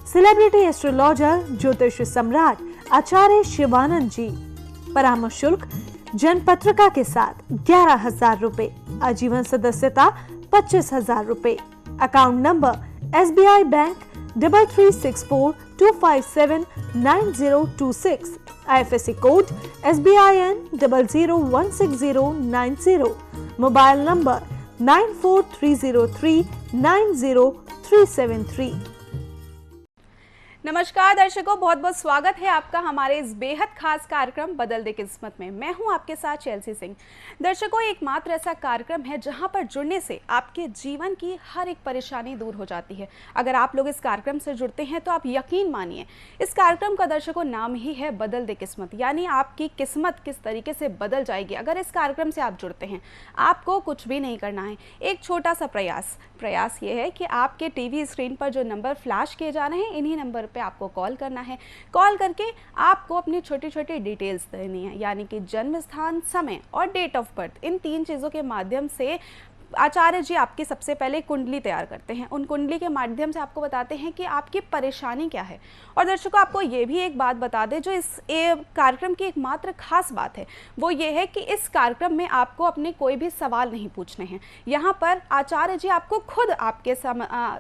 Celebrity astrologer ज्योतिष सम्राट आचार्य शिवानंद जी। परामर्श शुल्क जनपत्रिका के साथ 11,000 रुपए, आजीवन सदस्यता 25,000 रुपए। Account number SBI bank 336425799026, IFSC code SBIN 0016090, mobile number 9430390373। नमस्कार दर्शकों, बहुत बहुत स्वागत है आपका हमारे इस बेहद खास कार्यक्रम बदल दे किस्मत में। मैं हूं आपके साथ चेल्सी सिंह। दर्शकों, एकमात्र ऐसा कार्यक्रम है जहां पर जुड़ने से आपके जीवन की हर एक परेशानी दूर हो जाती है। अगर आप लोग इस कार्यक्रम से जुड़ते हैं तो आप यकीन मानिए, इस कार्यक्रम का दर्शकों नाम ही है बदल दे किस्मत, यानी आपकी किस्मत किस तरीके से बदल जाएगी अगर इस कार्यक्रम से आप जुड़ते हैं। आपको कुछ भी नहीं करना है, एक छोटा सा प्रयास ये है कि आपके टीवी स्क्रीन पर जो नंबर फ्लैश किए जा रहे हैं, इन्हीं नंबर पे आपको कॉल करना है। कॉल करके आपको अपनी छोटी छोटी डिटेल्स देनी है, यानी कि जन्म स्थान, समय और डेट ऑफ बर्थ। इन 3 चीज़ों के माध्यम से आचार्य जी आपकी सबसे पहले कुंडली तैयार करते हैं। उन कुंडली के माध्यम से आपको बताते हैं कि आपकी परेशानी क्या है। और दर्शकों, आपको ये भी एक बात बता दें जो इस कार्यक्रम की एकमात्र खास बात है, वो ये है कि इस कार्यक्रम में आपको अपने कोई भी सवाल नहीं पूछने हैं। यहाँ पर आचार्य जी आपको खुद आपके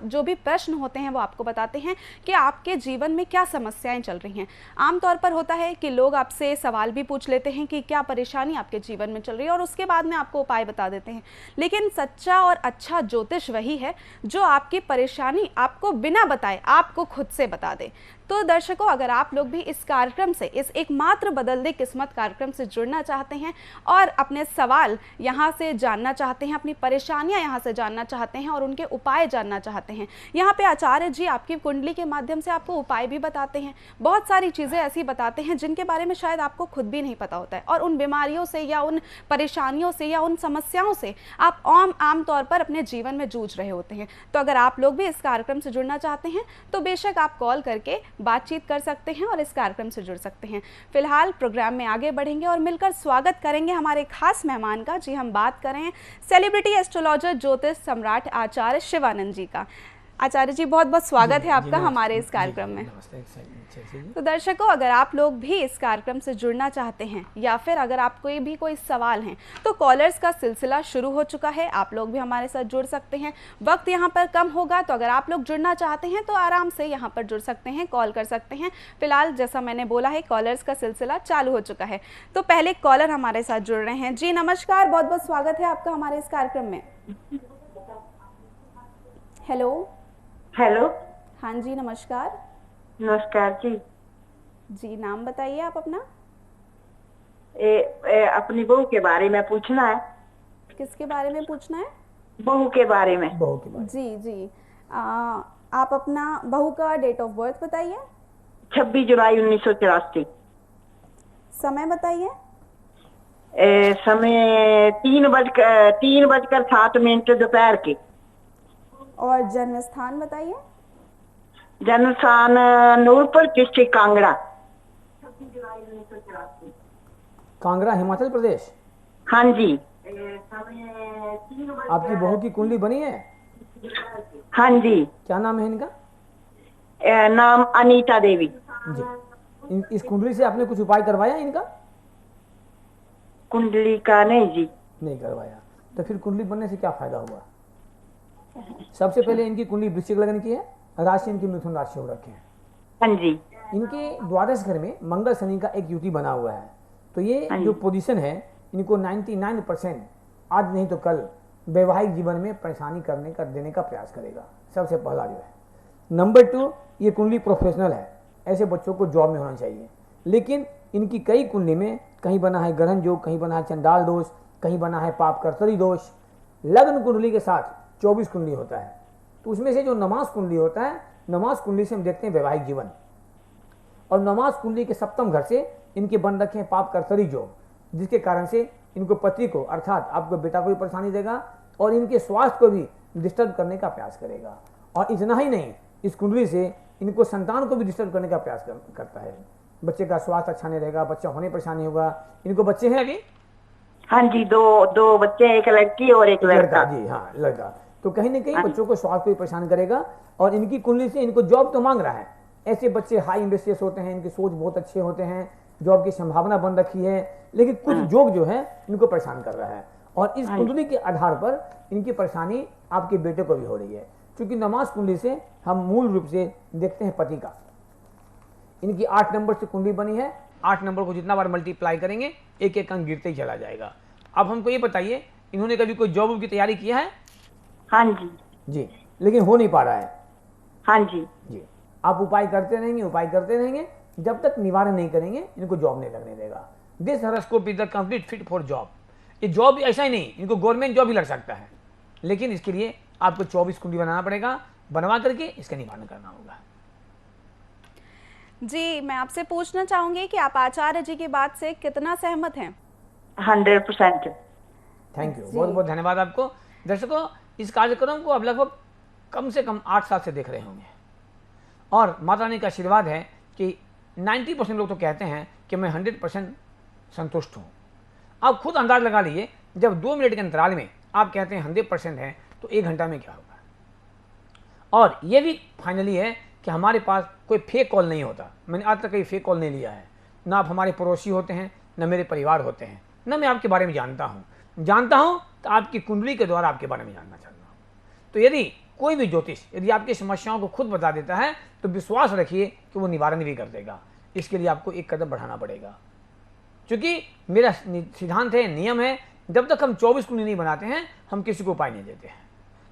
जो भी प्रश्न होते हैं वो आपको बताते हैं कि आपके जीवन में क्या समस्याएं चल रही हैं। आमतौर पर होता है कि लोग आपसे सवाल भी पूछ लेते हैं कि क्या परेशानी आपके जीवन में चल रही है, और उसके बाद में आपको उपाय बता देते हैं। लेकिन सच्चा और अच्छा ज्योतिष वही है जो आपकी परेशानी आपको बिना बताए आपको खुद से बता दे। तो दर्शकों, अगर आप लोग भी इस कार्यक्रम से, इस एकमात्र बदल दे किस्मत कार्यक्रम से जुड़ना चाहते हैं और अपने सवाल यहाँ से जानना चाहते हैं, अपनी परेशानियाँ यहाँ से जानना चाहते हैं और उनके उपाय जानना चाहते हैं, यहाँ पे आचार्य जी आपकी कुंडली के माध्यम से आपको उपाय भी बताते हैं। बहुत सारी चीज़ें ऐसी बताते हैं जिनके बारे में शायद आपको खुद भी नहीं पता होता है, और उन बीमारियों से या उन परेशानियों से या उन समस्याओं से आप आमतौर पर अपने जीवन में जूझ रहे होते हैं। तो अगर आप लोग भी इस कार्यक्रम से जुड़ना चाहते हैं तो बेशक आप कॉल करके बातचीत कर सकते हैं और इस कार्यक्रम से जुड़ सकते हैं। फिलहाल प्रोग्राम में आगे बढ़ेंगे और मिलकर स्वागत करेंगे हमारे खास मेहमान का। जी, हम बात कर रहे हैं सेलिब्रिटी एस्ट्रोलॉजर ज्योतिष सम्राट आचार्य शिवानंद जी का। आचार्य जी, बहुत बहुत स्वागत है आपका हमारे इस कार्यक्रम में। तो दर्शकों, अगर आप लोग भी इस कार्यक्रम से जुड़ना चाहते हैं या फिर अगर आपको भी कोई सवाल हैं तो कॉलर्स का सिलसिला शुरू हो चुका है। आप लोग भी हमारे साथ जुड़ सकते हैं। वक्त यहाँ पर कम होगा, तो अगर आप लोग जुड़ना चाहते हैं तो आराम से यहाँ पर जुड़ सकते हैं, कॉल कर सकते हैं। फिलहाल जैसा मैंने बोला है, कॉलर्स का सिलसिला चालू हो चुका है। तो पहले कॉलर हमारे साथ जुड़ रहे हैं। जी नमस्कार, बहुत बहुत स्वागत है आपका हमारे इस कार्यक्रम में। हेलो। हाँ जी, नमस्कार। नमस्कार जी। जी, नाम बताइए आप अपना। अपनी बहू के बारे में पूछना है। किसके बारे में पूछना है? बहू के बारे में। जी। आप अपना बहू का डेट ऑफ बर्थ बताइए। 26 जुलाई 1984। समय बताइए। समय 3:07 दोपहर के। और जन्म स्थान बताइए। जन्म स्थान नूरपुर, डिस्ट्रिक्ट कांगड़ा। 26 जुलाई 1984। कांगड़ा, हिमाचल प्रदेश। हाँ जी। आपकी बहू की कुंडली बनी है? हाँ जी। क्या नाम है इनका? नाम अनीता देवी जी। इस कुंडली से आपने कुछ उपाय करवाया इनका? कुंडली का नहीं जी। नहीं करवाया। तो फिर कुंडली बनने से क्या फायदा हुआ? सबसे पहले इनकी कुंडली वृश्चिक लग्न की है, राशि इनकी मिथुन राशि हो रखे हैं। हाँ जी। इनके द्वादश घर में मंगल शनि का एक युति बना हुआ है। तो ये जो पोजीशन है, इनको 99% आज नहीं तो कल वैवाहिक जीवन में परेशानी देने का प्रयास करेगा। सबसे पहला जो है। नंबर 2, ये कुंडली प्रोफेशनल है। ऐसे बच्चों को जॉब में होना चाहिए। लेकिन इनकी कई कुंडली में कहीं बना है ग्रहण योग, कहीं बना है चंडाल दोष, कहीं बना है पाप कर्तरी दोष। लग्न कुंडली के साथ 24 कुंडली होता है। तो उसमें से जो नमाज कुंडली होता है, नमाज कुंडली से हम देखते हैं वैवाहिक जीवन, और नमाज कुंडली के सप्तम घर से इनके बन रखे हैं पाप कर्तरी योग, जिसके कारण से इनको पति को अर्थात आपको बेटा को भी परेशानी देगा और इनके स्वास्थ्य को भी डिस्टर्ब करने का प्रयास करेगा। और इतना ही नहीं, इस कुंडली से इनको संतान को भी डिस्टर्ब करने का प्रयास करता है। बच्चे का स्वास्थ्य अच्छा नहीं रहेगा, बच्चा होने परेशानी होगा। इनको बच्चे हैं अभी? हाँ जी, दो बच्चे, एक लड़की और एक लड़का। जी हाँ, लड़का। तो कहीं ना कहीं बच्चों को स्वास्थ्य को भी परेशान करेगा। और इनकी कुंडली से इनको जॉब तो मांग रहा है, ऐसे बच्चे हाई एम्बिशियस होते हैं, इनकी सोच बहुत अच्छे होते हैं, जॉब की संभावना बन रखी है, लेकिन कुछ जोग जो है इनको परेशान कर रहा है। और इस कुंडली के आधार पर इनकी परेशानी आपके बेटे को भी हो रही है, क्योंकि नमाज कुंडली से हम मूल रूप से देखते हैं पति का। इनकी 8 नंबर से कुंडली बनी है, 8 नंबर को जितना बार मल्टीप्लाई करेंगे एक एक अंक गिरते ही चला जाएगा। अब हमको ये बताइए, इन्होंने कभी कोई जॉब की तैयारी किया है? हाँ जी। जी, लेकिन हो नहीं पा रहा है। हाँ जी। जी, आप उपाय करते रहेंगे, उपाय करते रहेंगे, जब तक निवारण नहीं करेंगे इनको जॉब नहीं लगने देगा। This horoscope is the complete fit for job. ये जॉब ऐसा ही नहीं, इनको गवर्नमेंट जॉब भी लग सकता है, लेकिन इसके लिए आपको 24 कुंडली बनाना पड़ेगा, बनवा करके इसका निवारण करना होगा। जी, मैं आपसे पूछना चाहूंगी कि आप आचार्य जी की बात से कितना सहमत हैं? 100%। थैंक यू, बहुत बहुत धन्यवाद आपको। दर्शकों, इस कार्यक्रम को अब लगभग कम से कम 8 साल से देख रहे होंगे, और माता रानी का आशीर्वाद है कि 90% लोग तो कहते हैं कि मैं 100% संतुष्ट हूँ। आप खुद अंदाज लगा लीजिए, जब 2 मिनट के अंतराल में आप कहते हैं 100% है, तो 1 घंटा में क्या होगा। और ये भी फाइनली है कि हमारे पास कोई फेक कॉल नहीं होता। मैंने आज तक कहीं फेक कॉल नहीं लिया है, ना आप हमारे पड़ोसी होते हैं, ना मेरे परिवार होते हैं, ना मैं आपके बारे में जानता हूँ तो आपकी कुंडली के द्वारा आपके बारे में जानना चाहता हूँ। तो यदि कोई भी ज्योतिष यदि आपकी समस्याओं को खुद बता देता है, तो विश्वास रखिए कि वो निवारण भी कर देगा। इसके लिए आपको एक कदम बढ़ाना पड़ेगा, क्योंकि मेरा सिद्धांत है, नियम है, जब तक हम 24 कुंडली नहीं बनाते हैं हम किसी को उपाय नहीं देते हैं।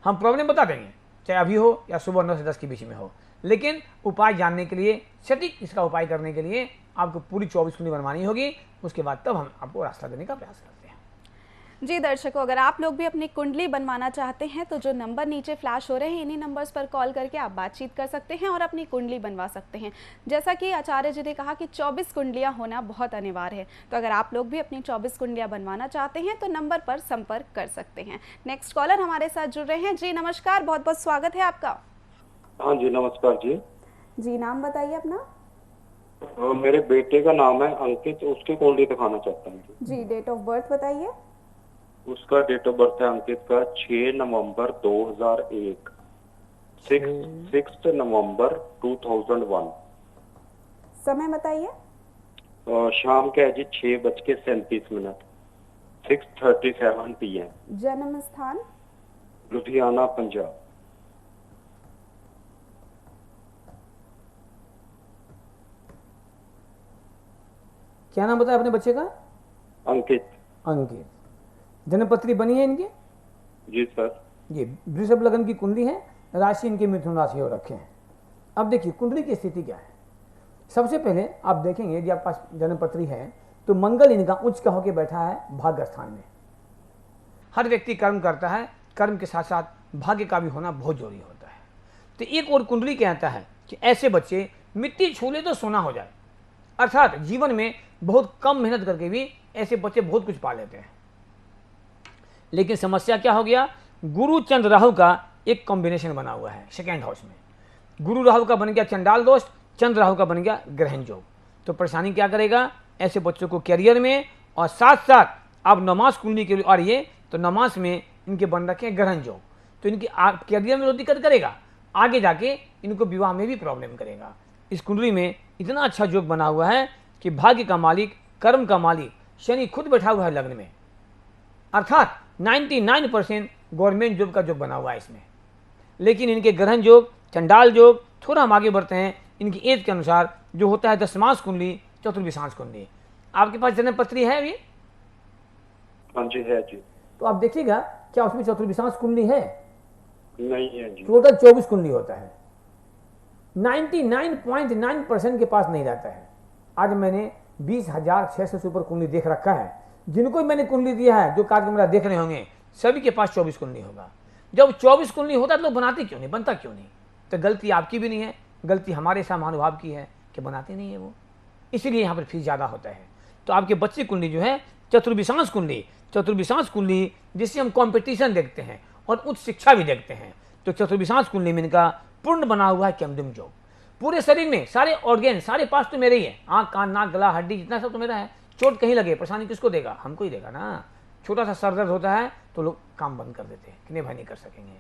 हम प्रॉब्लम बता देंगे, चाहे अभी हो या सुबह 9 से 10 के बीच में हो, लेकिन उपाय जानने के लिए, सटीक इसका उपाय करने के लिए आपको पूरी 24 कुंडली बनवानी होगी। उसके बाद तब हम आपको रास्ता देने का प्रयास करते हैं। जी दर्शकों, अगर आप लोग भी अपनी कुंडली बनवाना चाहते हैं तो जो नंबर नीचे फ्लैश हो रहे हैं, इन्हीं नंबर्स पर कॉल करके आप बातचीत कर सकते हैं और अपनी कुंडली बनवा सकते हैं। जैसा कि आचार्य जी ने कहा कि 24 कुंडलियां होना बहुत अनिवार्य है, तो अगर आप लोग भी अपनी 24 कुंडलियां बनवाना चाहते हैं तो नंबर पर संपर्क कर सकते हैं। नेक्स्ट कॉलर हमारे साथ जुड़ रहे हैं। जी नमस्कार, बहुत बहुत स्वागत है आपका। हाँ जी, नमस्कार जी। जी, नाम बताइए अपना। मेरे बेटे का नाम है अंकित, उसकी कुंडली दिखाना चाहता हूँ जी, डेट ऑफ बर्थ बताइए। उसका डेट ऑफ बर्थ है अंकित का 6 नवंबर 2001, 6 नवंबर 2001। समय बताइए। शाम के है जी 6:37, 6:37 PM। जन्म स्थान? लुधियाना, पंजाब। क्या नाम बताया अपने बच्चे का? अंकित। अंकित। जन्मपत्री बनी है इनकी? जी सर। ये वृषभ लगन की कुंडली है, राशि इनकी मिथुन राशि हो रखे हैं। अब देखिए कुंडली की स्थिति क्या है। सबसे पहले आप देखेंगे, यदि आपके पास जन्मपत्री है तो मंगल इनका उच्च का होकर बैठा है भाग्य स्थान में। हर व्यक्ति कर्म करता है, कर्म के साथ साथ भाग्य का भी होना बहुत जरूरी होता है। तो एक और कुंडली कहता है कि ऐसे बच्चे मिट्टी छू ले तो सोना हो जाए, अर्थात जीवन में बहुत कम मेहनत करके भी ऐसे बच्चे बहुत कुछ पा लेते हैं। लेकिन समस्या क्या हो गया, गुरु चंद्र राहु का एक कॉम्बिनेशन बना हुआ है सेकेंड हाउस में। गुरु राहु का बन गया चंडाल दोष, चंद्र राहु का बन गया ग्रहण योग। तो परेशानी क्या करेगा ऐसे बच्चों को करियर में, और साथ साथ अब नमाज कुंडली के लिए, और ये तो नमाज में इनके बन रखे हैं ग्रहण योग, तो इनकी करियर में तो दिक्कत करेगा, आगे जाके इनको विवाह में भी प्रॉब्लम करेगा। इस कुंडली में इतना अच्छा योग बना हुआ है कि भाग्य का मालिक, कर्म का मालिक शनि खुद बैठा हुआ है लग्न में, अर्थात 99% गवर्नमेंट जॉब का योग बना हुआ है इसमें। लेकिन इनके ग्रहण योग, चंडाल योग, थोड़ा हम आगे बढ़ते हैं, इनकी एज के अनुसार जो होता है दशमांश कुंडली, चतुर्विशांश कुंडली। आपके पास जन्म पत्री है अभी? हाँ जी है जी। तो आप देखिएगा क्या उसमें चतुर्विशांश कुंडली है? नहीं है जी। टोटल 24 कुंडली होता है। 99.9% के पास नहीं रहता है। आज मैंने 20,600 से ऊपर कुंडली देख रखा है, जिनको मैंने कुंडली दिया है, जो कार्यक्रम मेरा देख रहे होंगे, सभी के पास 24 कुंडली होगा। जब 24 कुंडली होता है तो लोग बनाते क्यों नहीं, बनता क्यों नहीं? तो गलती आपकी भी नहीं है, गलती हमारे सा महानुभाव की है कि बनाते नहीं है वो, इसीलिए यहाँ पर फीस ज़्यादा होता है। तो आपके बच्चे कुंडली जो है चतुर्विशांश कुंडली, चतुर्विशांश कुंडली जिससे हम कंपटीशन देखते हैं और उच्च शिक्षा भी देखते हैं, तो चतुर्विशांश कुंडली में इनका पूर्ण बना हुआ है कैमडम योग। पूरे शरीर में सारे ऑर्गेन, सारे पास तो मेरे ही है, आँख, कान, नाक, गला, हड्डी, जितना सब तो मेरा है। चोट कहीं लगे, परेशानी किसको देगा? हमको ही देगा ना। छोटा सा सर दर्द होता है तो लोग काम बंद कर देते हैं कि नहीं भाई नहीं कर सकेंगे।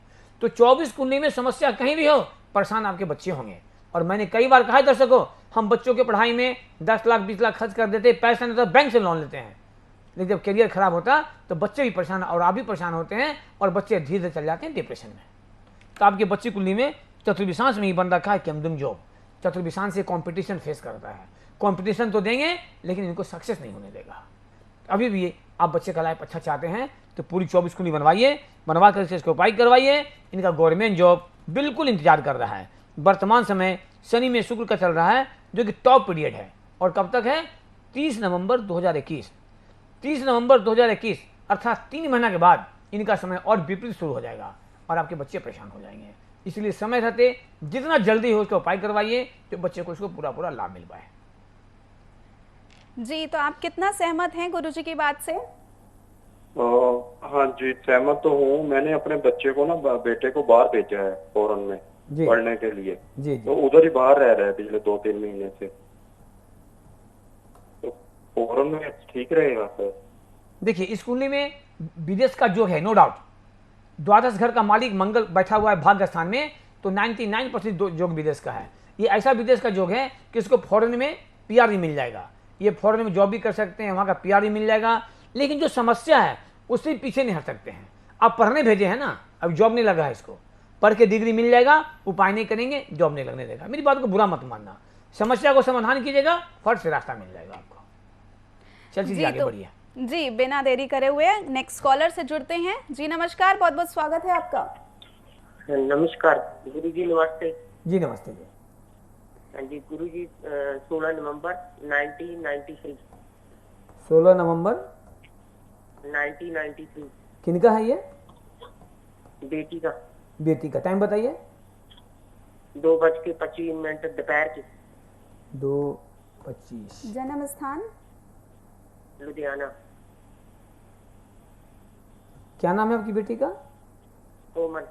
तो 24 कुंडली में समस्या कहीं भी हो, परेशान आपके बच्चे होंगे। और मैंने कई बार कहा है दर्शकों, हम बच्चों के पढ़ाई में 10 लाख 20 लाख खर्च कर देते, पैसा नहीं तो बैंक से लोन लेते हैं, लेकिन जब करियर खराब होता तो बच्चे भी परेशान और आप भी परेशान होते हैं और बच्चे धीरे धीरे चल जाते हैं डिप्रेशन में। तो आपकी बच्ची कुंडली में चतुर्विशांश में ही बन रखा है केमदुम जॉब। चतुर्विशांश से कंपटीशन फेस करता है, कंपटीशन तो देंगे लेकिन इनको सक्सेस नहीं होने देगा। अभी भी आप बच्चे का लाइफ अच्छा चाहते हैं तो पूरी 24 कुंडली बनवाइए, बनवा कर इसको उपाय करवाइए। इनका गवर्नमेंट जॉब बिल्कुल इंतजार कर रहा है। वर्तमान समय शनि में शुक्र का चल रहा है जो कि टॉप पीरियड है, और कब तक है? 30 नवंबर 2021। 30 नवंबर 2021 अर्थात 3 महीना के बाद इनका समय और विपरीत शुरू हो जाएगा और आपके बच्चे परेशान हो जाएंगे। इसलिए समय रहते जितना जल्दी हो उसका उपाय करवाइए तो बच्चे को इसको पूरा लाभ मिल पाए। जी, तो आप कितना सहमत हैं गुरुजी की बात से? हाँ जी, सहमत तो हूँ। मैंने अपने बच्चे को ना, बेटे को बाहर भेजा है फॉरेन में पढ़ने के लिए। जी। तो उधर ही बाहर रह रहा है पिछले 2-3 महीने से। तो फॉरेन में ठीक रहेगा सर? देखिए, इस कुंडली में विदेश का योग है, नो डाउट। द्वादश घर का मालिक मंगल बैठा हुआ है भाग्य स्थान में, तो 99% योग विदेश का है। ये ऐसा विदेश का योग है कि इसको फॉरेन में पीआर भी मिल जाएगा, ये फॉरेन में जॉब भी कर सकते हैं, वहाँ का पीआर भी मिल जाएगा। लेकिन जो समस्या है उससे पीछे नहीं हट सकते हैं। आप पढ़ने भेजे हैं ना, अब जॉब नहीं लगा है, इसको पढ़ के डिग्री मिल जाएगा, उपाय नहीं करेंगे, जॉब नहीं लगने देगा। मेरी बात को बुरा मत मानना, समस्या को समाधान कीजिएगा, फट से रास्ता मिल जाएगा आपको। चलिए आगे बढ़िए। जी, बिना देरी करे हुए नेक्स्ट कॉलर से जुड़ते हैं। जी नमस्कार, बहुत बहुत स्वागत है आपका। नमस्कार गुरुजी, नमस्ते जी। नमस्ते जी। हाँ जी गुरुजी, 16 नवंबर 1993। 16 नवंबर 1993। किनका है ये? बेटी का। बेटी का। टाइम बताइए। 2:25 दोपहर के। 2:25। जन्म स्थान? लुधियाना। क्या नाम है आपकी बेटी का? कोमल।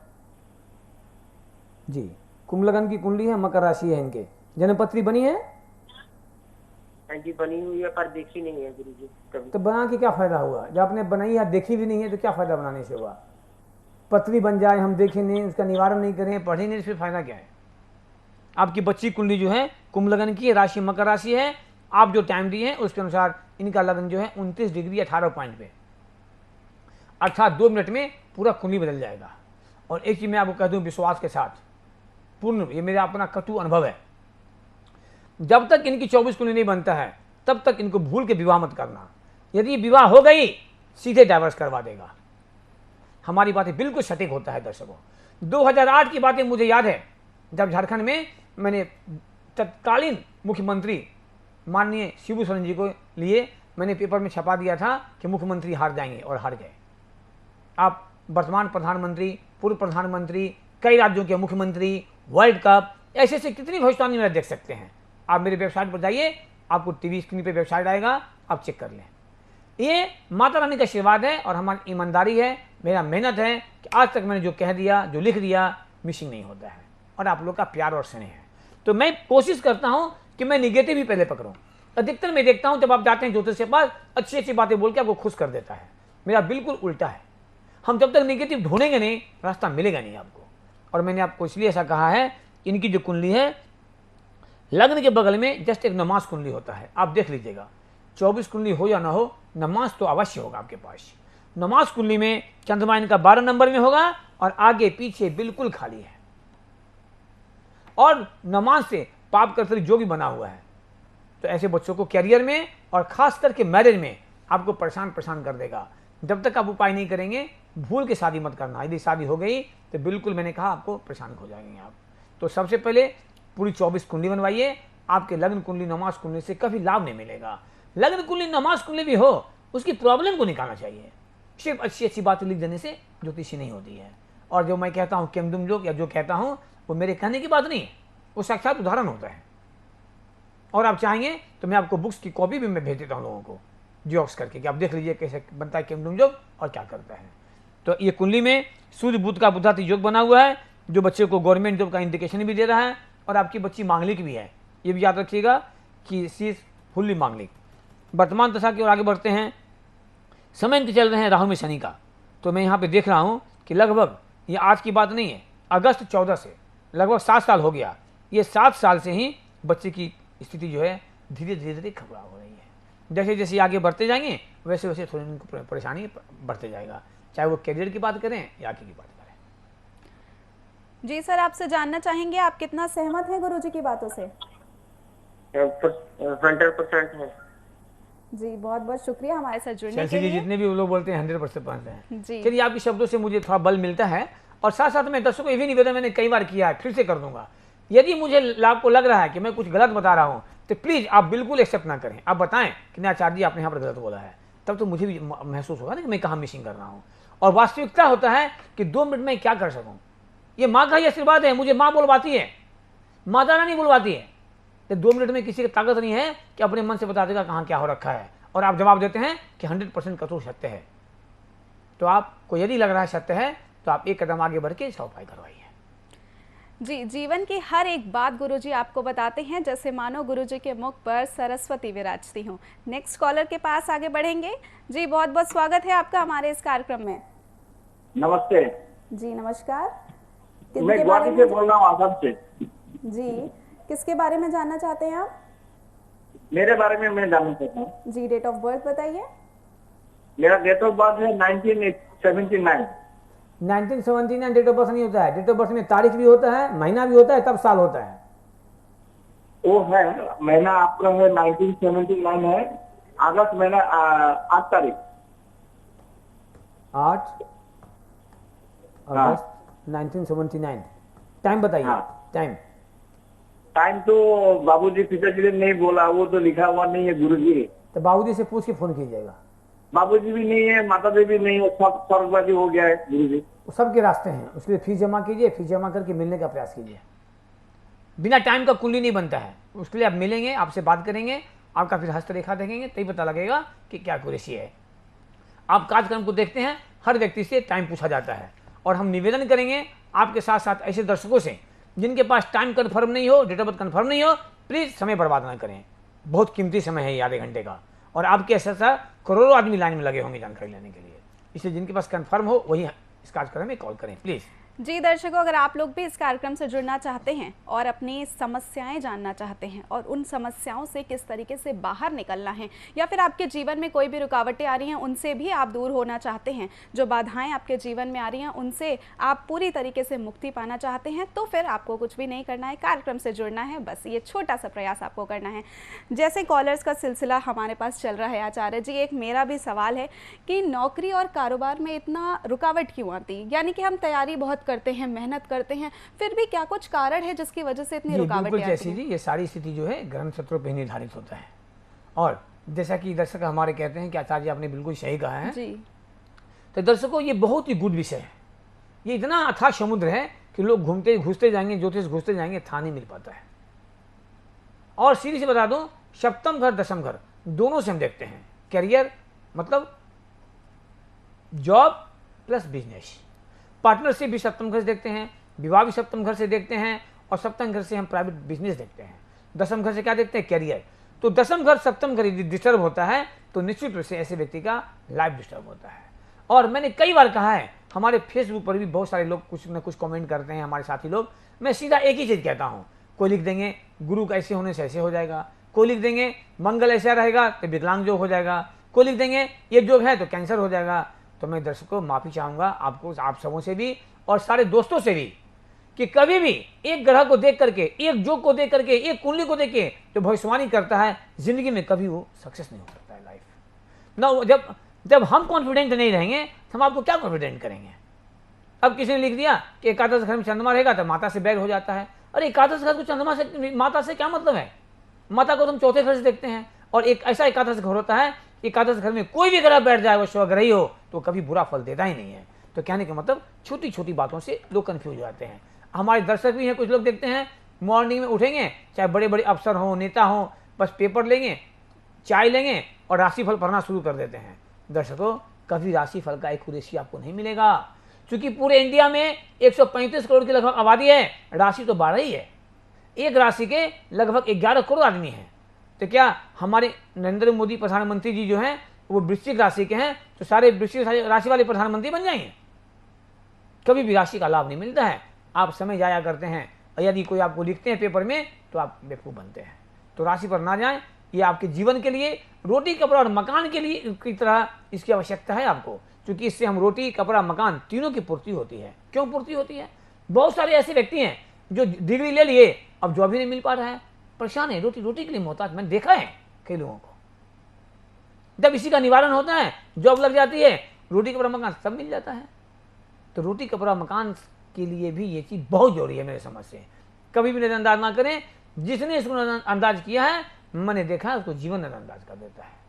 जी। कुंभ लगन की कुंडली है, मकर राशि है इनके। जन्मपत्री बनी है? हाँ जी बनी हुई है पर देखी नहीं है गुरुजी कभी। तो बना के क्या फायदा हुआ? जब आपने बनाई है देखी भी नहीं है तो क्या फायदा बनाने से हुआ? पत्री बन जाए, हम देखें नहीं, उसका निवारण नहीं करें, पढ़े नहीं, इसमें फायदा क्या है? आपकी बच्ची कुंडली जो है कुंभ लगन की राशि मकर राशि है। आप जो टाइम दिए हैं उसके अनुसार इनका लगन जो है 29 डिग्री 18 पॉइंट पे, अर्थात 2 मिनट में पूरा कुंडली बदल जाएगा। और एक चीज मैं आपको कह दूं विश्वास के साथ, पूर्ण, ये मेरा अपना कटु अनुभव है, जब तक इनकी 24 कुंडली नहीं बनता है तब तक इनको भूल के विवाह मत करना। यदि विवाह हो गई सीधे डाइवर्स करवा देगा। हमारी बातें बिल्कुल सटीक होता है दर्शकों। 2008 की बातें मुझे याद है, जब झारखंड में मैंने तत्कालीन मुख्यमंत्री माननीय शिबू सोरेन जी को लिए मैंने पेपर में छपा दिया था कि मुख्यमंत्री हार जाएंगे, और हार गए। आप वर्तमान प्रधानमंत्री, पूर्व प्रधानमंत्री, कई राज्यों के मुख्यमंत्री, वर्ल्ड कप, ऐसे ऐसे कितनी भविष्यवाणी में देख सकते हैं। आप मेरे वेबसाइट पर जाइए, आपको टीवी स्क्रीन पे वेबसाइट आएगा, आप चेक कर लें। ये माता रानी का आशीर्वाद है और हमारी ईमानदारी है, मेरा मेहनत है कि आज तक मैंने जो कह दिया, जो लिख दिया, मिसिंग नहीं होता है, और आप लोग का प्यार और स्नेह है। तो मैं कोशिश करता हूँ कि मैं निगेटिव ही पहले पकड़ूं। अधिकतर मैं देखता हूं जब आप जाते हैं ज्योतिष के पास, अच्छी अच्छी बातें बोल के आपको खुश कर देता है। मेरा बिल्कुल उल्टा है। हम जब तक निगेटिव ढूंढेंगे नहीं, रास्ता मिलेगा नहीं आपको। और मैंने आपको इसलिए ऐसा कहा है, इनकी जो कुंडली है लग्न के बगल में जस्ट एक नमाज कुंडली होता है, आप देख लीजिएगा। 24 कुंडली हो या ना हो, नमाज तो अवश्य होगा आपके पास। नमाज कुंडली में चंद्रमा इनका 12 नंबर में होगा और आगे पीछे बिल्कुल खाली है, और नमाज से पाप करते जो भी बना हुआ है। तो ऐसे बच्चों को कैरियर में और खास करके मैरिज में आपको परेशान कर देगा। जब तक आप उपाय नहीं करेंगे, भूल के शादी मत करना। यदि शादी हो गई तो बिल्कुल मैंने कहा आपको परेशान हो जाएंगे आप। तो सबसे पहले पूरी 24 कुंडली बनवाइए। आपके लग्न कुंडली नमाज कुंडली से कभी लाभ नहीं मिलेगा। लग्न कुंडली नमाज कुंडली भी हो, उसकी प्रॉब्लम को निकालना चाहिए। सिर्फ अच्छी अच्छी बातें लिख देने से ज्योतिषी नहीं होती है। और जो मैं कहता हूँ केमदुम योग, या जो कहता हूँ वो मेरे कहने की बात नहीं है, वो साक्षात उदाहरण होता है। और आप चाहेंगे तो मैं आपको बुक्स की कॉपी भी मैं भेज देता हूँ लोगों को जियोक्स करके, कि आप देख लीजिए कैसे बनता है केमदुम योग और क्या करता है। तो ये कुंडली में सूर्य बुध का बुधाती योग बना हुआ है, जो बच्चे को गवर्नमेंट जॉब का इंडिकेशन भी दे रहा है। और आपकी बच्ची मांगलिक भी है, ये भी याद रखिएगा कि सी इज फुल्ली मांगलिक। वर्तमान दशा की ओर आगे बढ़ते हैं। समय इनके चल रहे हैं राहु में शनि का। तो मैं यहाँ पे देख रहा हूँ कि लगभग ये आज की बात नहीं है, अगस्त 14 से लगभग 7 साल हो गया। ये 7 साल से ही बच्चे की स्थिति जो है धीरे धीरे खराब हो रही है। जैसे जैसे आगे बढ़ते जाएंगे वैसे वैसे थोड़ी उनको परेशानी बढ़ते जाएगा, चाहे वो करियर की बात करें या आगे की बात करें। जी सर, आपसे जानना चाहेंगे आप कितना सहमत हैं गुरुजी की बातों से? 100% है जी, बहुत बहुत शुक्रिया हमारे साथ जुड़ने के जी, लिए। जितने भी लोग बोलते हैं 100% हैं। जी। चलिए, आपके शब्दों से मुझे थोड़ा बल मिलता है। और साथ साथ में दर्शकों को ये भी निवेदन मैंने कई बार किया है, फिर से कर दूंगा, यदि मुझे आपको लग रहा है कि मैं कुछ गलत बता रहा हूँ तो प्लीज़ आप बिल्कुल एक्सेप्ट ना करें। आप बताएं कि नहीं आचार्य जी आपने यहाँ पर गलत बोला है, तब तो मुझे भी महसूस होगा ना कि मैं कहाँ मिसिंग कर रहा हूँ। और वास्तविकता होता है कि 2 मिनट में क्या कर सकूँ। ये माँ का ही आशीर्वाद है, मुझे माँ बुलवाती है, माता रानी बुलवाती है। तो 2 मिनट में किसी की ताकत नहीं है कि अपने मन से बता देगा कहाँ क्या हो रखा है, और आप जवाब देते हैं कि 100% कठोर सत्य है। तो आपको यदि लग रहा है सत्य है तो आप एक कदम आगे बढ़ के इसका उपाय करवाइए। जी, जीवन की हर एक बात गुरुजी आपको बताते हैं, जैसे मानो गुरुजी के मुख पर सरस्वती विराजती हूँ। नेक्स्ट कॉलर के पास आगे बढ़ेंगे। जी, बहुत बहुत स्वागत है आपका हमारे इस कार्यक्रम में। नमस्ते जी नमस्कार। मैं गुवाहाटी से बोल रहा हूँ, आसाम से। जी, किसके बारे में जानना चाहते हैं आप? मेरे बारे में मैं जानना चाहता हूँ। जी, डेट ऑफ बर्थ बताइए। मेरा डेट ऑफ बर्थ है 1979। 1979 डेट ऑफ बर्थ नहीं होता है। डेट ऑफ बर्थ में तारीख भी होता है, महीना भी होता है, तब साल होता है। वो है महीना आपका है 1979 है, अगस्त महीना 8 तारीख। 8 अगस्त 1979। टाइम बताइए। हाँ। टाइम तो बाबूजी पिताजी ने नहीं बोला, वो तो लिखा हुआ नहीं है गुरुजी। तो बाबूजी से पूछ के फोन कीजिएगा। बाबूजी भी नहीं है, माता जी भी नहीं है, सब स्वर्गवासी हो गया है गुरुजी। वो सबके रास्ते हैं, उसके लिए फीस जमा कीजिए, फीस जमा करके मिलने का प्रयास कीजिए। बिना टाइम का कुंडली नहीं बनता है। उसके लिए आप मिलेंगे, आपसे बात करेंगे, आपका फिर हस्तरेखा देखेंगे, तभी पता लगेगा कि क्या कुरेशी है। आप कार्यक्रम को देखते हैं, हर व्यक्ति से टाइम पूछा जाता है, और हम निवेदन करेंगे आपके साथ साथ ऐसे दर्शकों से जिनके पास टाइम कन्फर्म नहीं हो, डेट ऑफ बर्थ कन्फर्म नहीं हो, प्लीज़ समय बर्बाद ना करें। बहुत कीमती समय है ये आधे घंटे का, और आपके ऐसा करोड़ों आदमी लाइन में लगे होंगे जानकारी लेने के लिए। इसलिए जिनके पास कन्फर्म हो वही इस कार्यक्रम में कॉल करें प्लीज़। जी दर्शकों, अगर आप लोग भी इस कार्यक्रम से जुड़ना चाहते हैं और अपनी समस्याएं जानना चाहते हैं और उन समस्याओं से किस तरीके से बाहर निकलना है, या फिर आपके जीवन में कोई भी रुकावटें आ रही हैं उनसे भी आप दूर होना चाहते हैं, जो बाधाएं आपके जीवन में आ रही हैं उनसे आप पूरी तरीके से मुक्ति पाना चाहते हैं, तो फिर आपको कुछ भी नहीं करना है, कार्यक्रम से जुड़ना है। बस ये छोटा सा प्रयास आपको करना है। जैसे कॉलर्स का सिलसिला हमारे पास चल रहा है आचार्य जी, एक मेरा भी सवाल है कि नौकरी और कारोबार में इतना रुकावट क्यों आती? यानी कि हम तैयारी बहुत करते हैं, मेहनत करते हैं, फिर भी क्या कुछ कारण है जिसकी वजह से इतनी रुकावटें आती हैं? जी, ये सारी स्थिति जो है ग्रहण क्षेत्रों पर निर्धारित होता है। और जैसा कि दर्शक हमारे कहते हैं कि आचार्य आपने बिल्कुल सही कहा है जी। तो दर्शकों ये बहुत ही गुड विषय है। ये इतना अथाह समुद्र है कि लोग घूमते घुसते जाएंगे, ज्योतिष घुसते जाएंगे, था नहीं मिल पाता है। और सीधी से बता दूं, सप्तम घर दशम घर दोनों से हम देखते हैं। करियर मतलब जॉब प्लस बिजनेस, पार्टनरशिप भी सप्तम घर से देखते हैं, विवाह भी सप्तम घर से देखते हैं, और सप्तम घर से हम प्राइवेट बिजनेस देखते हैं। दशम घर से क्या देखते हैं? करियर। तो दशम घर सप्तम घर यदि डिस्टर्ब होता है तो निश्चित रूप से ऐसे व्यक्ति का लाइफ डिस्टर्ब होता है। और मैंने कई बार कहा है, हमारे फेसबुक पर भी बहुत सारे लोग कुछ न कुछ कमेंट करते हैं, हमारे साथी लोग। मैं सीधा एक ही चीज़ कहता हूँ, कोई लिख देंगे गुरु का ऐसे होने से ऐसे हो जाएगा, कोई लिख देंगे मंगल ऐसा रहेगा तो विकलांग योग हो जाएगा, कोई लिख देंगे ये योग है तो कैंसर हो जाएगा। तो मैं दर्शकों माफ़ी चाहूँगा आपको, आप सबों से भी और सारे दोस्तों से भी, कि कभी भी एक ग्रह को देख करके, एक जोग को देख करके, एक कुंडली को देख के जो भविष्यवाणी करता है जिंदगी में कभी वो सक्सेस नहीं हो सकता है लाइफ ना। जब हम कॉन्फिडेंट नहीं रहेंगे तो हम आपको क्या कॉन्फिडेंट करेंगे? अब किसी ने लिख दिया कि एकादश घर में चंद्रमा रहेगा तो माता से बैर हो जाता है। अरे एकादश घर को चंद्रमा से, माता से क्या मतलब है? माता को तुम चौथे घर से देखते हैं, और एक ऐसा एकादश घर होता है, एकादश घर में कोई भी ग्रह बैठ जाए वो स्वग्रही हो तो कभी बुरा फल देता ही नहीं है। तो कहने का मतलब छोटी छोटी बातों से लोग कंफ्यूज हो जाते हैं। हमारे दर्शक भी हैं, कुछ लोग देखते हैं मॉर्निंग में उठेंगे, चाहे बड़े बड़े अफसर हों, नेता हों, बस पेपर लेंगे, चाय लेंगे और राशिफल पढ़ना शुरू कर देते हैं। दर्शकों, कभी राशिफल का एक कुरेशी आपको नहीं मिलेगा, क्योंकि पूरे इंडिया में 135 करोड़ की लगभग आबादी है, राशि तो 12 ही है। एक राशि के लगभग 11 करोड़ आदमी हैं। तो क्या हमारे नरेंद्र मोदी प्रधानमंत्री जी जो हैं वो वृश्चिक राशि के हैं तो सारे वृश्चिक राशि वाले प्रधानमंत्री बन जाएंगे? कभी भी राशि का लाभ नहीं मिलता है, आप समय जाया करते हैं, और यदि कोई आपको लिखते हैं पेपर में तो आप बेवकूफ़ बनते हैं। तो राशि पर ना जाएं, ये आपके जीवन के लिए, रोटी कपड़ा और मकान के लिए की तरह इसकी आवश्यकता है आपको, क्योंकि इससे हम रोटी कपड़ा मकान तीनों की पूर्ति होती है। क्यों पूर्ति होती है? बहुत सारे ऐसे व्यक्ति हैं जो डिग्री ले लिए, अब जॉब ही नहीं मिल पा रहा है, परेशान है, रोटी के लिए मोहताज। मैंने देखा है कई लोगों को। जब इसी का निवारण होता है, जॉब लग जाती है, रोटी कपड़ा मकान सब मिल जाता है। तो रोटी कपड़ा मकान के लिए भी ये चीज़ बहुत जरूरी है मेरे समझ से। कभी भी नजरअंदाज ना करें। जिसने इसको नजरअंदाज किया है, मैंने देखा है, उसको जीवन नजरअंदाज कर देता है।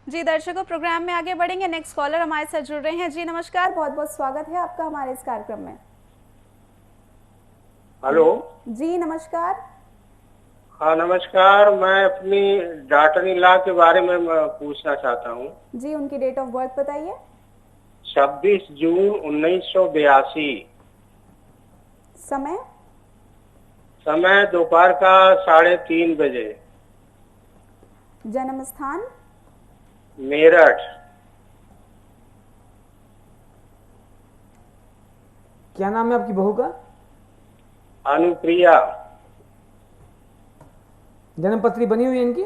जी दर्शकों, प्रोग्राम में आगे बढ़ेंगे। नेक्स्ट कॉलर हमारे साथ जुड़ रहे हैं। जी नमस्कार, बहुत बहुत स्वागत है आपका हमारे इस कार्यक्रम में। हेलो जी नमस्कार। हाँ नमस्कार, मैं अपनी डॉटर इन लॉ के बारे में पूछना चाहता हूँ। जी उनकी डेट ऑफ बर्थ बताइए। 26 जून 1982। समय दोपहर का 3:30 बजे। जन्म स्थान मेरठ। क्या नाम है आपकी बहू का? अनुप्रिया। जन्म पत्री बनी हुई है इनकी?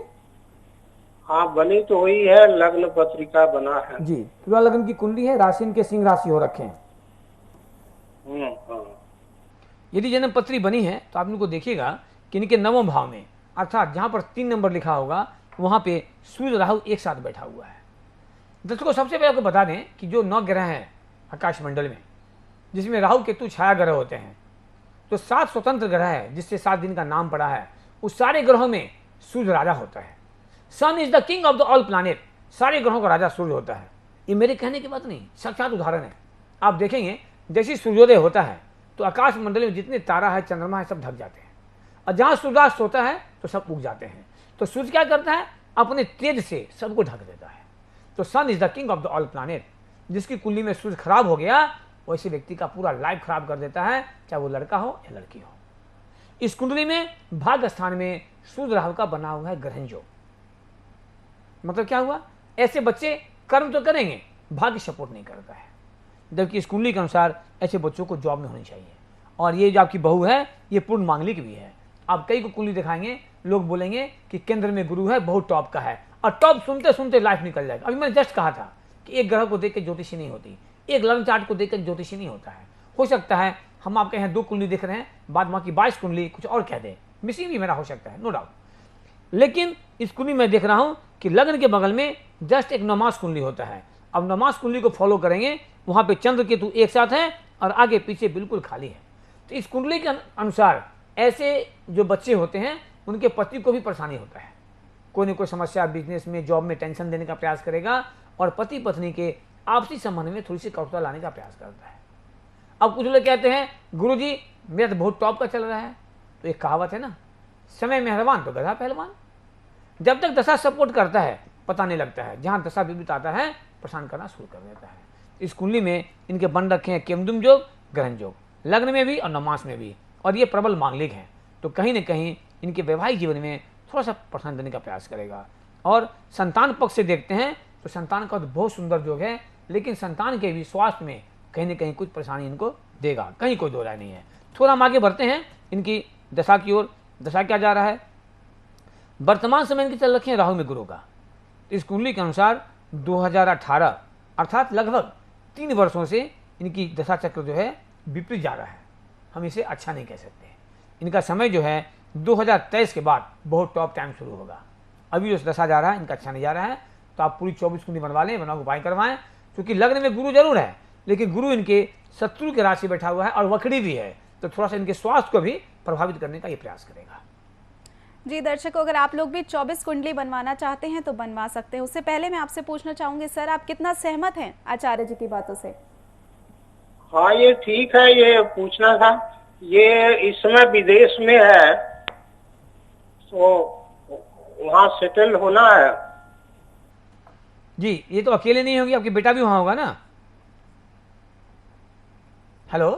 हाँ बनी तो हुई है, लग्न पत्रिका बना है जी। तुला लग्न की कुंडली है, राशि इनके सिंह राशि हो रखे हैं। हाँ। यदि जन्म पत्री बनी है तो आप इनको देखिएगा कि इनके नवम भाव में, अर्थात जहां पर 3 नंबर लिखा होगा, वहां पे सूर्य राहु एक साथ बैठा हुआ है। दर्शकों, सबसे पहले आपको बता दें कि जो 9 ग्रह हैं आकाश मंडल में, जिसमें राहु केतु छाया ग्रह होते हैं, तो 7 स्वतंत्र ग्रह है, जिससे 7 दिन का नाम पड़ा है। उस सारे ग्रहों में सूर्य राजा होता है। Sun is the king of the all planet. सारे ग्रहों का राजा सूर्य होता है। ये मेरे कहने की बात नहीं, साक्षात उदाहरण है। आप देखेंगे जैसे सूर्योदय होता है तो आकाश मंडल में जितने तारा है, चंद्रमा है, सब ढक जाते हैं, और जहां सूर्यास्त होता है तो सब उग जाते हैं। तो सूर्य क्या करता है? अपने तेज से सबको ढक देता है। तो sun is the king of the all planet. जिसकी कुंडली में सूर्य खराब हो गया, वैसे व्यक्ति का पूरा लाइफ खराब कर देता है, चाहे वो लड़का हो या लड़की हो। इस कुंडली में भाग्य स्थान में सूर्य राहु का बना हुआ है ग्रहण योग। मतलब क्या हुआ? ऐसे बच्चे कर्म तो करेंगे, भाग्य सपोर्ट नहीं करता है। जबकि इस कुंडली के अनुसार ऐसे बच्चों को जॉब में होनी चाहिए। और ये जो आपकी बहू है, ये पूर्ण मांगलिक भी है। आप कई को कुंडली दिखाएंगे, लोग बोलेंगे कि केंद्र में गुरु है, बहुत टॉप का है, और टॉप सुनते सुनते लाइफ निकल जाएगा। अभी मैंने जस्ट कहा था कि एक ग्रह को देख के ज्योतिषी नहीं होती, एक लग्न चार्ट को देख कर ज्योतिषी नहीं होता है। हो सकता है हम आपके यहाँ 2 कुंडली दिख रहे हैं, बाद बाकी 22 कुंडली कुछ और कह दें, मिसिंग भी मेरा हो सकता है, नो डाउट। लेकिन इस कुंडली में देख रहा हूँ कि लग्न के बगल में जस्ट एक नमाज कुंडली होता है। अब नमाज कुंडली को फॉलो करेंगे, वहाँ पे चंद्र केतु एक साथ हैं और आगे पीछे बिल्कुल खाली है। तो इस कुंडली के अनुसार ऐसे जो बच्चे होते हैं, उनके पति को भी परेशानी होता है। कोई न कोई समस्या, बिजनेस में, जॉब में टेंशन देने का प्रयास करेगा, और पति पत्नी के आपसी संबंध में थोड़ी सी कटुता लाने का प्रयास करता है। अब कुछ लोग कहते हैं गुरुजी मेरा तो बहुत टॉप का चल रहा है। तो एक कहावत है ना, समय मेहरबान तो गधा पहलवान। जब तक दशा सपोर्ट करता है पता नहीं लगता है, जहां दशा विपरीत आता है परेशान करना शुरू कर देता है। इस कुंडली में इनके बन रखे हैं केमदुम योग, ग्रहण योग, लग्न में भी और नमाज में भी, और ये प्रबल मांगलिक हैं। तो कहीं ना कहीं इनके वैवाहिक जीवन में थोड़ा सा परेशान देने का प्रयास करेगा। और संतान पक्ष से देखते हैं तो संतान का तो बहुत सुंदर योग है, लेकिन संतान के भी स्वास्थ्य में कहीं ना कहीं कुछ परेशानी इनको देगा, कहीं कोई दो राय नहीं है। थोड़ा हम आगे बढ़ते हैं इनकी दशा की ओर। दशा क्या जा रहा है? वर्तमान समय इनकी चल रखी है राहु में गुरु का। इस कुंडली के अनुसार 2018 अर्थात लगभग 3 वर्षों से इनकी दशा चक्र जो है विपरीत जा रहा है। हम इसे अच्छा नहीं कह सकते। इनका समय जो है 2023 के बाद बहुत टॉप टाइम शुरू होगा। अभी जो दशा जा रहा है इनका अच्छा नहीं जा रहा है। तो आप पूरी 24 कुंडली बनवा लें, बना उपाय करवाएं, क्योंकि लग्न में गुरु जरूर है, लेकिन गुरु इनके शत्रु के राशि बैठा हुआ है और वक्री भी है, तो थोड़ा सा इनके स्वास्थ्य को भी प्रभावित करने का ये प्रयास करेगा। जी दर्शकों, अगर आप लोग भी 24 कुंडली बनवाना चाहते हैं तो बनवा सकते हैं। उससे पहले मैं आपसे पूछना चाहूंगी सर, आप कितना सहमत हैं आचार्य जी की बातों से? हाँ ये ठीक है, ये पूछना था। ये इस समय विदेश में है, तो वहाँ सेटल होना है। जी, ये तो अकेले नहीं होगी, आपके बेटा भी वहां होगा ना? हेलो,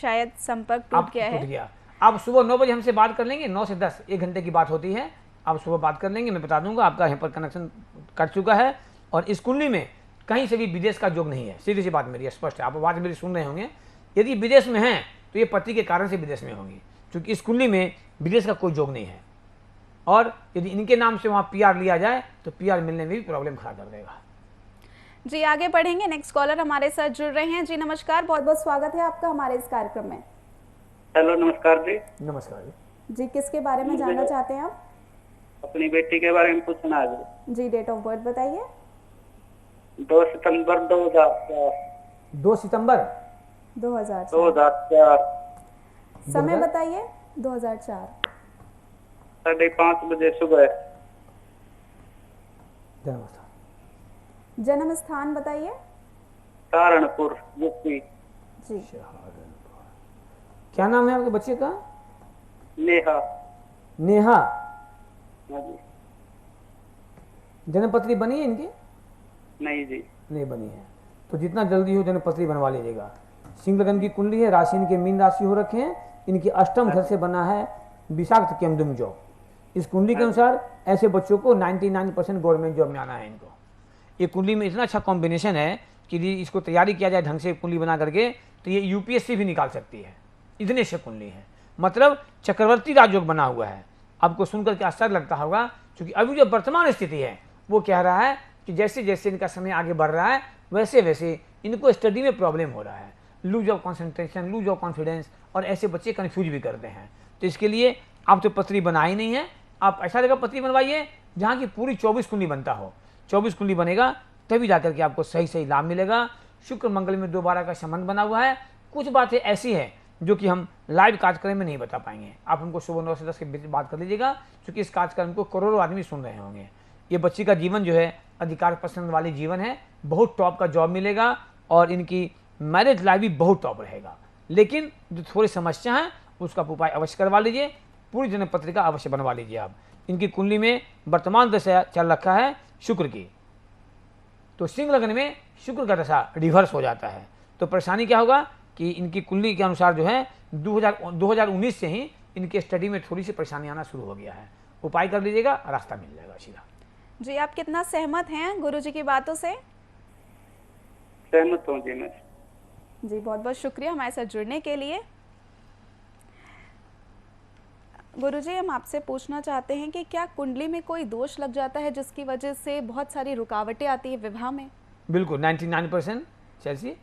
शायद संपर्क टूट गया है। आप सुबह 9 बजे हमसे बात कर लेंगे, 9 से 10 1 घंटे की बात होती है। आप सुबह बात कर लेंगे, मैं बता दूंगा। आपका यहाँ पर कनेक्शन कट चुका है। और इस कुंडली में कहीं से भी विदेश का योग नहीं है, सीधी सी बात मेरी स्पष्ट है, आप आवाज़ मेरी सुन रहे होंगे। यदि विदेश में हैं तो ये पति के कारण से विदेश में होंगी, क्योंकि इस कुंडली में विदेश का कोई योग नहीं है। और यदि इनके नाम से वहाँ PR लिया जाए तो PR मिलने में भी प्रॉब्लम खड़ा कर देगा। जी आगे बढ़ेंगे, नेक्स्ट कॉलर हमारे साथ जुड़ रहे हैं। जी नमस्कार, बहुत बहुत स्वागत है आपका हमारे इस कार्यक्रम में। हेलो नमस्कार जी। नमस्कार जी। जी किसके बारे में जानना चाहते हैं आप? अपनी बेटी के बारे में पूछना है जी। डेट ऑफ बर्थ बताइए। 2 सितंबर 2004। 2 सितंबर 2004। समय बताइए। 2004 5:30 बजे सुबह। जन्म स्थान बताइए। सहारनपुर यूपी। जी। क्या नाम है आपके बच्चे का? नेहा। नेहा। हाँ जी। जन्मपत्री बनी है इनकी? नहीं जी, नहीं बनी है, तो जितना जल्दी हो जन्मपत्री बनवा लीजिएगा। सिंह लगन की कुंडली है, राशि इनके मीन राशि हो रखे हैं, इनकी अष्टम घर से बना है विषाक्त केमदुम जॉब। इस कुंडली के अनुसार ऐसे बच्चों को 99% गवर्नमेंट जॉब में आना है इनको। ये कुंडली में इतना अच्छा कॉम्बिनेशन है कि यदि इसको तैयारी किया जाए ढंग से कुंडली बना करके तो ये UPSC भी निकाल सकती है, इतने से कुंडली है। मतलब चक्रवर्ती राजयोग बना हुआ है। आपको सुनकर के आश्चर्य लगता होगा, क्योंकि अभी जो वर्तमान स्थिति है वो कह रहा है कि जैसे जैसे इनका समय आगे बढ़ रहा है वैसे वैसे इनको स्टडी में प्रॉब्लम हो रहा है, lose of concentration, lose of confidence, और ऐसे बच्चे कन्फ्यूज भी करते हैं। तो इसके लिए आप तो पत्री बना ही नहीं है, आप ऐसा जगह पत्री बनवाइए जहाँ की पूरी 24 कुंडली बनता हो। 24 कुंडली बनेगा तभी जाकर के आपको सही सही लाभ मिलेगा। शुक्र मंगल में 2 बार का संबंध बना हुआ है। कुछ बातें ऐसी हैं जो कि हम लाइव कार्यक्रम में नहीं बता पाएंगे, आप हमको सुबह 9 से 10 के बीच बात कर लीजिएगा, क्योंकि इस कार्यक्रम को करोड़ों आदमी सुन रहे होंगे। ये बच्ची का जीवन जो है अधिकार पसंद वाली जीवन है, बहुत टॉप का जॉब मिलेगा और इनकी मैरिज लाइफ भी बहुत टॉप रहेगा। लेकिन जो थोड़ी समस्या है उसका उपाय अवश्य करवा लीजिए, पूरी जन्म पत्रिका अवश्य बनवा लीजिए आप। इनकी कुंडली में वर्तमान दशा चल रखा है शुक्र की, तो सिंह लग्न में शुक्र का दशा रिवर्स हो जाता है। तो परेशानी क्या होगा कि इनकी कुंडली के अनुसार जो है 2019 से ही इनके स्टडी में थोड़ी सी परेशानी आना शुरू हो गया है। उपाय कर लीजिएगा, रास्ता मिल जाएगा सीधा। जी आप कितना सहमत हैं गुरुजी की बातों से? सहमत हूँ जी मैं। जी बहुत बहुत शुक्रिया हमारे साथ जुड़ने के लिए। गुरुजी हम आपसे पूछना चाहते हैं कि क्या कुंडली में कोई दोष लग जाता है जिसकी वजह से बहुत सारी रुकावटें आती है विवाह में? बिल्कुल 99% चेल्सी।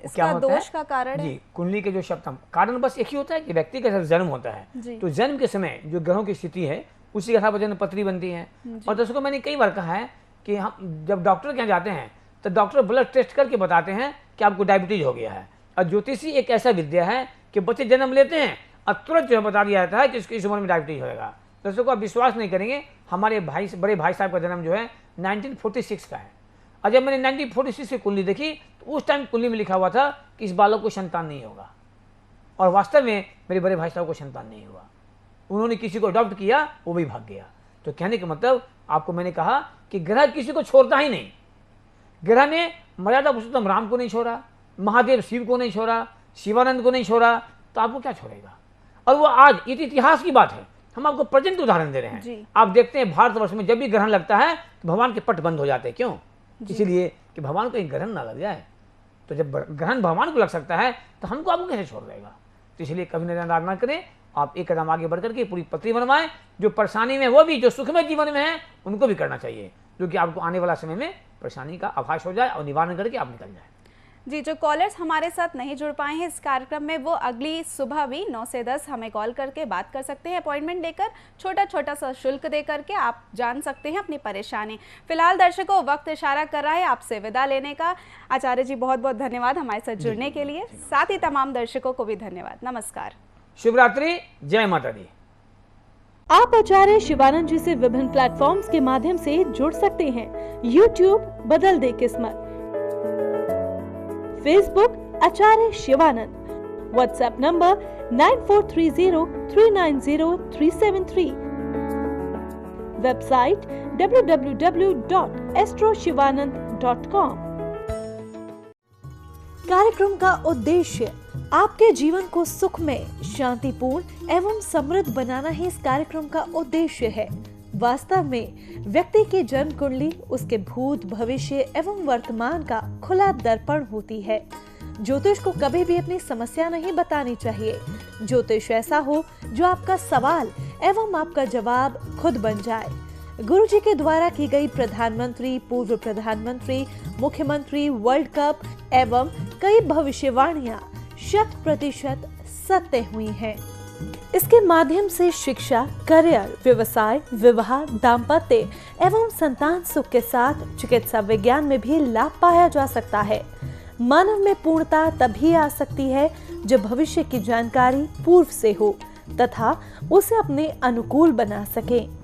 इसका दोष का कारण है? जी कुंडली के जो सप्तम कारण बस एक ही होता है कि व्यक्ति का जन्म होता है, तो जन्म के समय जो ग्रहों की स्थिति है उसी के हिसाब से जन्म पत्री बनती है। और दर्शकों मैंने कई बार कहा है कि हम जब डॉक्टर के यहाँ जाते हैं तो डॉक्टर ब्लड टेस्ट करके बताते हैं कि आपको डायबिटीज हो गया है। और ज्योतिषी एक ऐसा विद्या है कि बच्चे जन्म लेते हैं और तुरंत जो है बता दिया जाता है कि इसकी इस उम्र में डायबिटीज होगा। दर्शकों आप विश्वास नहीं करेंगे, हमारे बड़े भाई साहब का जन्म जो है 1946 का है, और जब मैंने 1946 की कुंडली देखी तो उस टाइम कुंडली में लिखा हुआ था कि इस बालक को संतान नहीं होगा, और वास्तव में मेरे बड़े भाई साहब को संतान नहीं हुआ। उन्होंने किसी को अडॉप्ट किया, वो भी भाग गया। तो कहने का मतलब आपको मैंने कहा कि ग्रह किसी को छोड़ता ही नहीं। ग्रह ने मर्यादा पुरुषोत्तम राम को नहीं छोड़ा, महादेव शिव को नहीं छोड़ा, शिवानंद को नहीं छोड़ा, तो आपको क्या छोड़ेगा? और वो आज इतिहास की बात है, हम आपको प्रेजेंट उदाहरण दे रहे हैं। आप देखते हैं भारतवर्ष में जब भी ग्रहण लगता है तो भगवान के पट बंद हो जाते हैं। क्यों? इसीलिए कि भगवान को एक ग्रहण ना लग जाए। तो जब ग्रहण भगवान को लग सकता है तो हमको आपको कैसे छोड़ देगा? तो इसलिए कभी नजरअंदाज ना करें, आप एक कदम आगे बढ़ करके पूरी पत्री बनवाएं। जो परेशानी में वो भी, जो सुखमय जीवन में है उनको भी करना चाहिए, क्योंकि आपको आने वाला समय में परेशानी का आभास हो जाए और निवारण करके आप निकल जाए। जी जो कॉलर्स हमारे साथ नहीं जुड़ पाए हैं इस कार्यक्रम में, वो अगली सुबह भी 9 से 10 हमें कॉल करके बात कर सकते हैं। अपॉइंटमेंट लेकर छोटा सा शुल्क दे करके आप जान सकते हैं अपनी परेशानी। फिलहाल दर्शकों वक्त इशारा कर रहा है आपसे विदा लेने का। आचार्य जी बहुत बहुत धन्यवाद हमारे साथ जुड़ने के लिए, साथ ही तमाम दर्शकों को भी धन्यवाद। नमस्कार, शुभ रात्रि, जय माता दी। आप आचार्य शिवानंद जी से विभिन्न प्लेटफॉर्म्स के माध्यम से जुड़ सकते हैं। YouTube बदल दे किस्मत, Facebook Acharya Shivanand, WhatsApp number 9430390373, website www.astroshivanand.com। कार्यक्रम का उद्देश्य आपके जीवन को सुखमय, शांतिपूर्ण एवं समृद्ध बनाना ही इस कार्यक्रम का उद्देश्य है। वास्तव में व्यक्ति की जन्म कुंडली उसके भूत, भविष्य एवं वर्तमान का खुला दर्पण होती है। ज्योतिष को कभी भी अपनी समस्या नहीं बतानी चाहिए। ज्योतिष ऐसा हो जो आपका सवाल एवं आपका जवाब खुद बन जाए। गुरु जी के द्वारा की गई प्रधानमंत्री, पूर्व प्रधानमंत्री, मुख्यमंत्री, वर्ल्ड कप एवं कई भविष्यवाणियां 100% सत्य हुई हैं। इसके माध्यम से शिक्षा, करियर, व्यवसाय, विवाह, दाम्पत्य एवं संतान सुख के साथ चिकित्सा विज्ञान में भी लाभ पाया जा सकता है। मानव में पूर्णता तभी आ सकती है जब भविष्य की जानकारी पूर्व से हो तथा उसे अपने अनुकूल बना सके।